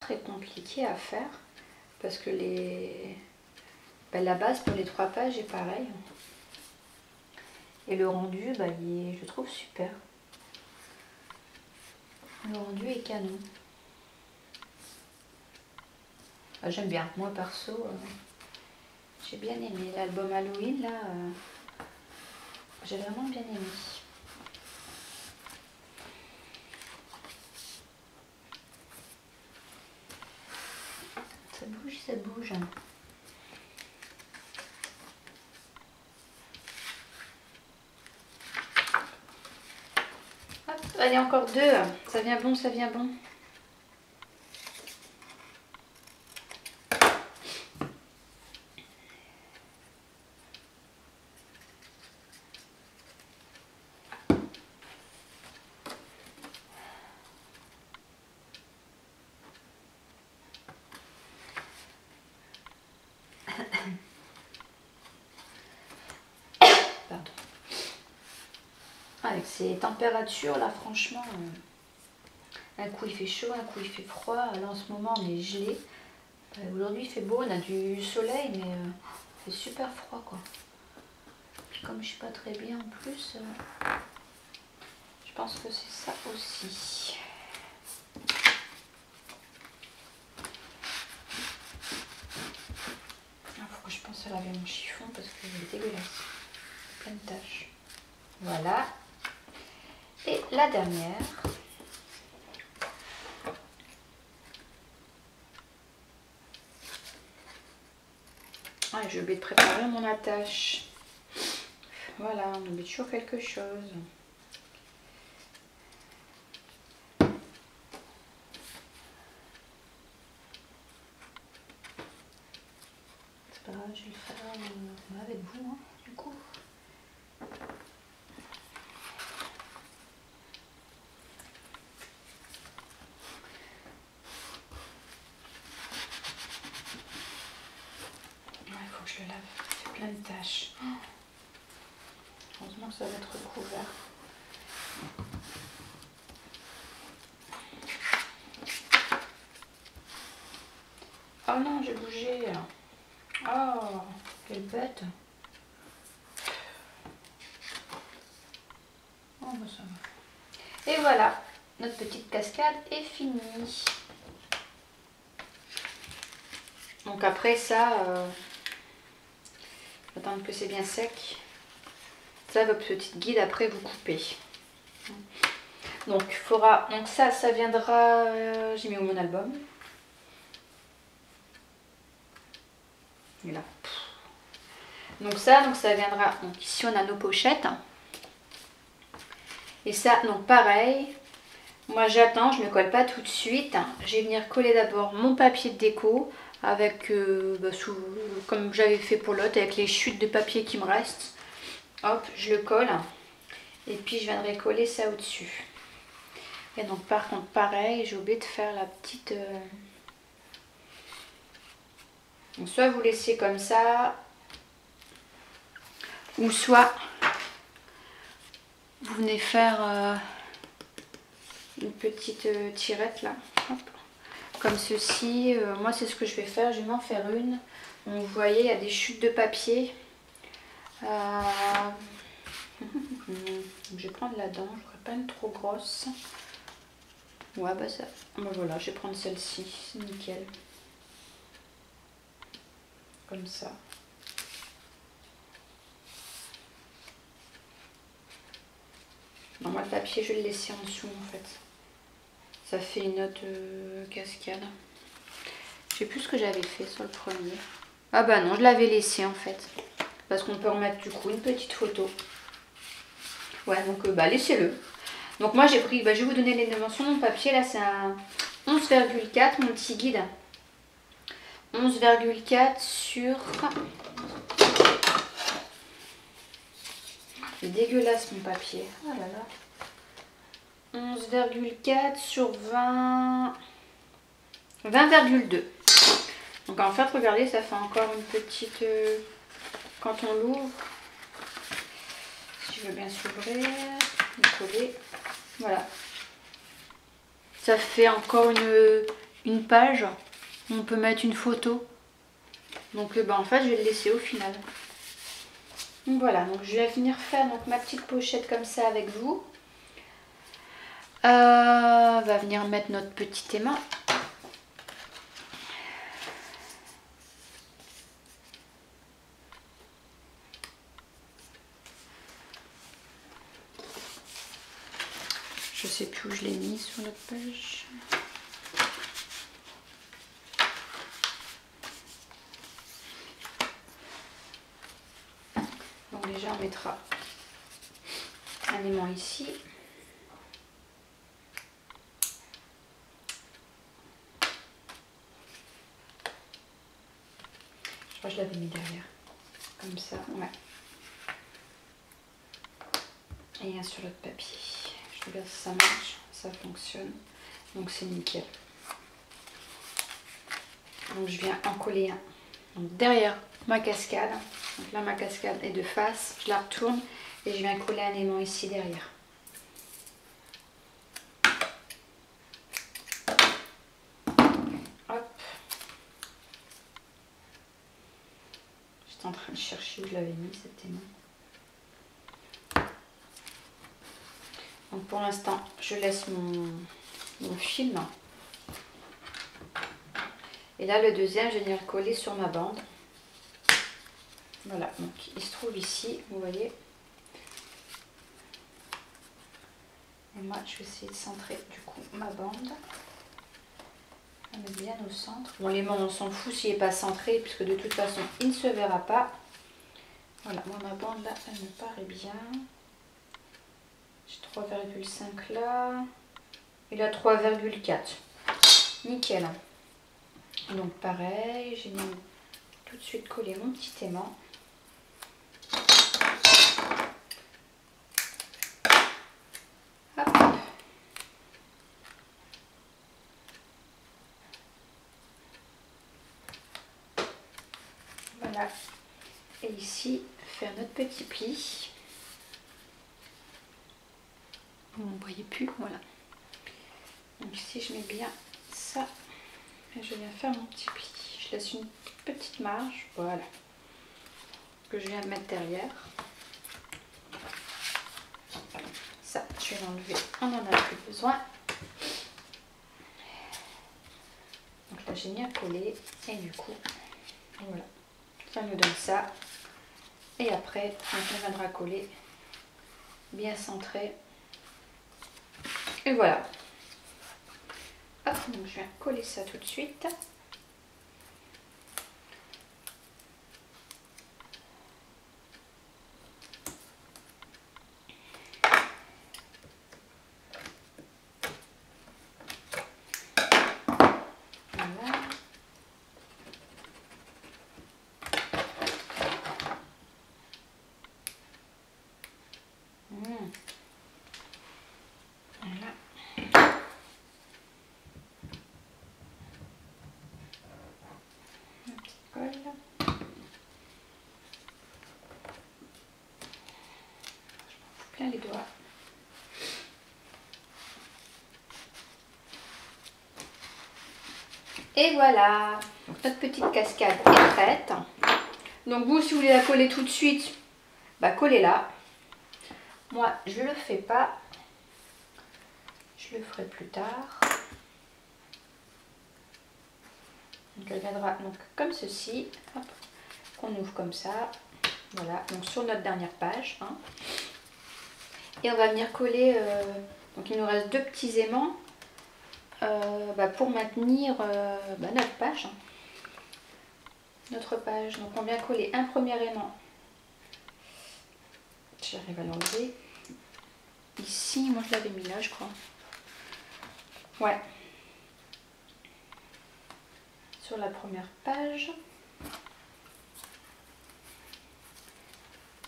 Très compliqué à faire parce que la base pour les 3 pages est pareil. Et le rendu, je le trouve super. Le rendu est canon. Ah, j'aime bien. Moi perso, j'ai bien aimé l'album Halloween là. J'ai vraiment bien aimé. Ça bouge, ça bouge. Hop, allez, encore 2. Ça vient bon, ça vient bon. Pardon. Avec ces températures là, franchement, un coup il fait chaud, un coup il fait froid. Là en ce moment on est gelé. Aujourd'hui il fait beau, on a du soleil, mais il fait super froid quoi. Puis comme je suis pas très bien en plus, je pense que c'est ça aussi. Il faut que je pense à laver mon chiffon parce qu'il est dégueulasse. Plein de taches. Voilà. Et la dernière. Ah, j'ai oublié de préparer mon attache. Voilà, on oublie toujours quelque chose. C'est pas grave, je vais le faire avec vous, hein, du coup. Il faut que je le lave, il fait plein de taches. Heureusement que ça va être recouvert. Oh non, j'ai bougé. Oh, quelle bête. Oh, bah ça va. Et voilà, notre petite cascade est finie. Donc après ça, attendre que c'est bien sec. Ça, votre petite guide, après vous coupez. Donc, donc ça viendra. J'ai mis où mon album. Et là. Donc ça viendra. Donc ici on a nos pochettes. Et ça, donc pareil. Moi j'attends, je ne me colle pas tout de suite. Je vais venir coller d'abord mon papier de déco avec, comme j'avais fait pour l'autre, avec les chutes de papier qui me restent. Hop, je le colle. Et puis je viendrai coller ça au-dessus. Et donc par contre pareil, j'ai oublié de faire la petite... Donc, soit vous laissez comme ça, ou soit vous venez faire une petite tirette là. Hop. Comme ceci. Moi c'est ce que je vais faire, je vais m'en faire une. Donc, vous voyez, il y a des chutes de papier. Je vais prendre là-dedans, je ne ferai pas une trop grosse. Ouais, bah ça. Bah voilà, je vais prendre celle-ci, c'est nickel. Comme ça. Non, moi le papier, je vais le laisser en dessous en fait. Ça fait une autre cascade. Je sais plus ce que j'avais fait sur le premier. Ah bah non, je l'avais laissé en fait. Parce qu'on peut remettre du coup une petite photo. Ouais, donc laissez-le. Donc moi j'ai pris, je vais vous donner les dimensions de mon papier. Là c'est un 11,4, mon petit guide. 11,4 sur... C'est dégueulasse mon papier. Oh là là. 11,4 sur 20... 20,2. Donc en fait, regardez, ça fait encore une petite... quand on l'ouvre, si je veux bien s'ouvrir, coller, voilà. Ça fait encore une page où on peut mettre une photo. Donc en fait je vais le laisser au final. Donc voilà, donc je vais venir faire donc, ma petite pochette comme ça avec vous. On va venir mettre notre petit aimant. Je sais plus où je l'ai mis sur l'autre page. Donc déjà on mettra un aimant ici. Je crois que je l'avais mis derrière. Comme ça, ouais. Et un sur l'autre papier. Je regarde si ça marche, ça fonctionne. Donc c'est nickel. Donc je viens en coller un. Donc derrière ma cascade. Donc là ma cascade est de face. Je la retourne et je viens coller un aimant ici derrière. Hop. J'étais en train de chercher où je l'avais mis cet aimant. Donc pour l'instant je laisse mon film. Et là le deuxième je vais venir coller sur ma bande. Voilà, donc il se trouve ici, vous voyez. Et moi je vais essayer de centrer du coup ma bande. On met bien au centre. Bon l'aimant on s'en fout s'il n'est pas centré puisque de toute façon il ne se verra pas. Voilà, moi ma bande là elle me paraît bien. J'ai 3,5 là. Et là 3,4. Nickel. Donc pareil, j'ai mis tout de suite collé mon petit aimant. Hop. Voilà. Et ici, faire notre petit pli. Vous ne voyez plus, voilà. Donc ici, je mets bien ça. Et je viens faire mon petit pli. Je laisse une petite marge, voilà. Que je viens de mettre derrière. Ça, je vais l'enlever, on n'en a plus besoin. Donc là, j'ai bien collé. Et du coup, voilà. Ça me donne ça. Et après, on viendra coller bien centré. Et voilà. Hop, donc je viens coller ça tout de suite. Voilà. Voilà. Une petite colle. Je m'en fous plein les doigts. Et voilà, donc notre petite cascade est prête. Donc vous, si vous voulez la coller tout de suite, bah collez-la. Moi, je ne le fais pas. Je le ferai plus tard. Donc elle viendra donc comme ceci. Hop, qu'on ouvre comme ça. Voilà, donc sur notre dernière page. Hein. Et on va venir coller, donc il nous reste deux petits aimants pour maintenir notre page. Notre page. Donc on vient coller un premier aimant. J'arrive à l'enlever. Ici, moi je l'avais mis là, je crois. Ouais. Sur la première page.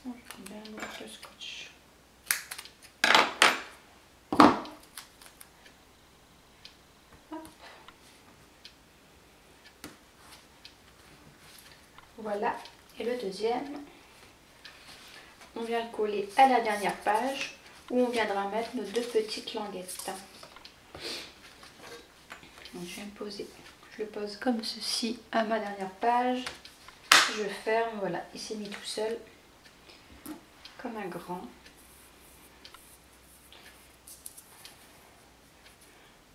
Je prends bien le scotch. Hop. Voilà. Et le deuxième, on vient le coller à la dernière page où on viendra mettre nos deux petites languettes. Donc, je viens poser, je le pose comme ceci à ma dernière page. Je ferme, voilà, il s'est mis tout seul, comme un grand.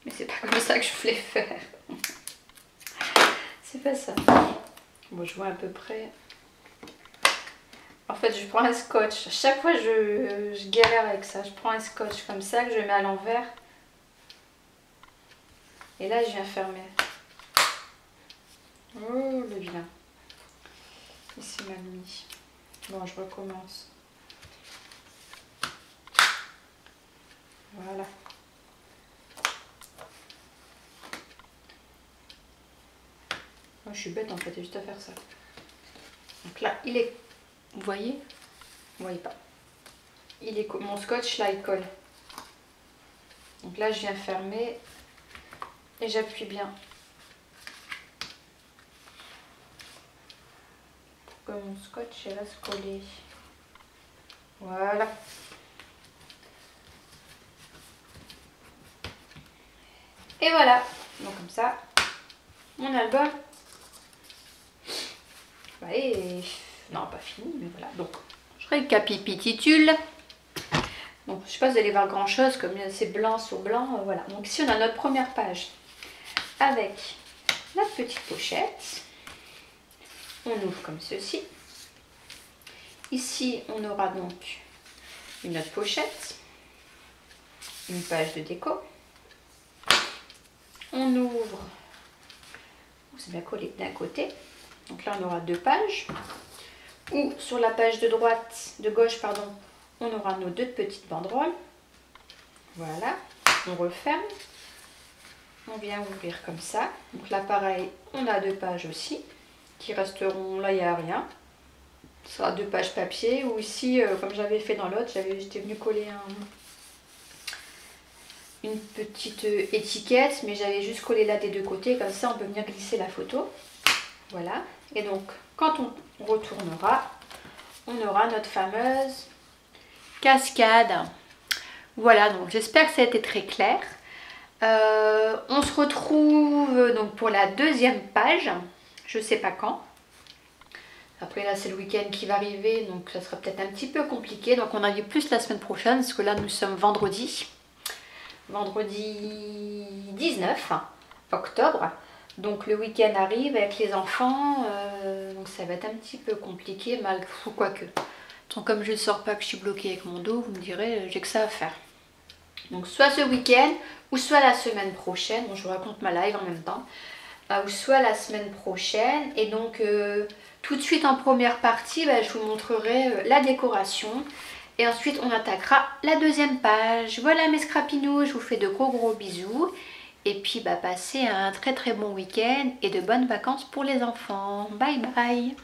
Mais c'est pas comme ça que je voulais faire. C'est pas ça. Bon, je vois à peu près. En fait, je prends un scotch. Chaque fois, je galère avec ça. Je prends un scotch comme ça que je mets à l'envers. Et là, je viens fermer. Oh, le vilain. Et c'est mal mis. Bon, je recommence. Voilà. Moi, je suis bête en fait, j'ai juste à faire ça. Donc là, il est... Vous voyez? Vous voyez pas. Il est... Mon scotch, là, il colle. Donc là, je viens fermer et j'appuie bien. Pour que mon scotch, il va se coller. Voilà. Et voilà. Donc comme ça, mon album... Et... Non, pas fini, mais voilà. Donc, je récapitule. Donc, je sais pas si vous allez voir grand chose, comme c'est blanc sur blanc, voilà. Donc, ici, on a notre première page avec notre petite pochette. On ouvre comme ceci. Ici, on aura donc une autre pochette, une page de déco. On ouvre, c'est bien collé d'un côté. Donc là, on aura deux pages. Ou sur la page de droite, de gauche, pardon, on aura nos deux petites banderoles. Voilà, on referme. On vient ouvrir comme ça. Donc là, pareil, on a deux pages aussi qui resteront, là, il n'y a rien. Ce sera deux pages papier. Ou ici, comme j'avais fait dans l'autre, j'étais venue coller une petite étiquette, mais j'avais juste collé là des deux côtés. Comme ça, on peut venir glisser la photo. Voilà. Et donc, quand on retournera, on aura notre fameuse cascade. Voilà, donc j'espère que ça a été très clair. On se retrouve donc pour la deuxième page. Je sais pas quand. Après là, c'est le week-end qui va arriver, donc ça sera peut-être un petit peu compliqué. Donc on arrive plus la semaine prochaine, parce que là, nous sommes vendredi. Vendredi 19 octobre. Donc le week-end arrive avec les enfants, donc ça va être un petit peu compliqué, malgré tout, quoique. Donc comme je ne sors pas, que je suis bloquée avec mon dos, vous me direz, j'ai que ça à faire. Donc soit ce week-end, ou soit la semaine prochaine, bon, je vous raconte ma live en même temps, ou soit la semaine prochaine. Et donc tout de suite en première partie, je vous montrerai la décoration. Et ensuite on attaquera la deuxième page. Voilà mes scrapinous, je vous fais de gros bisous. Et puis passez un très bon week-end et de bonnes vacances pour les enfants. Bye bye.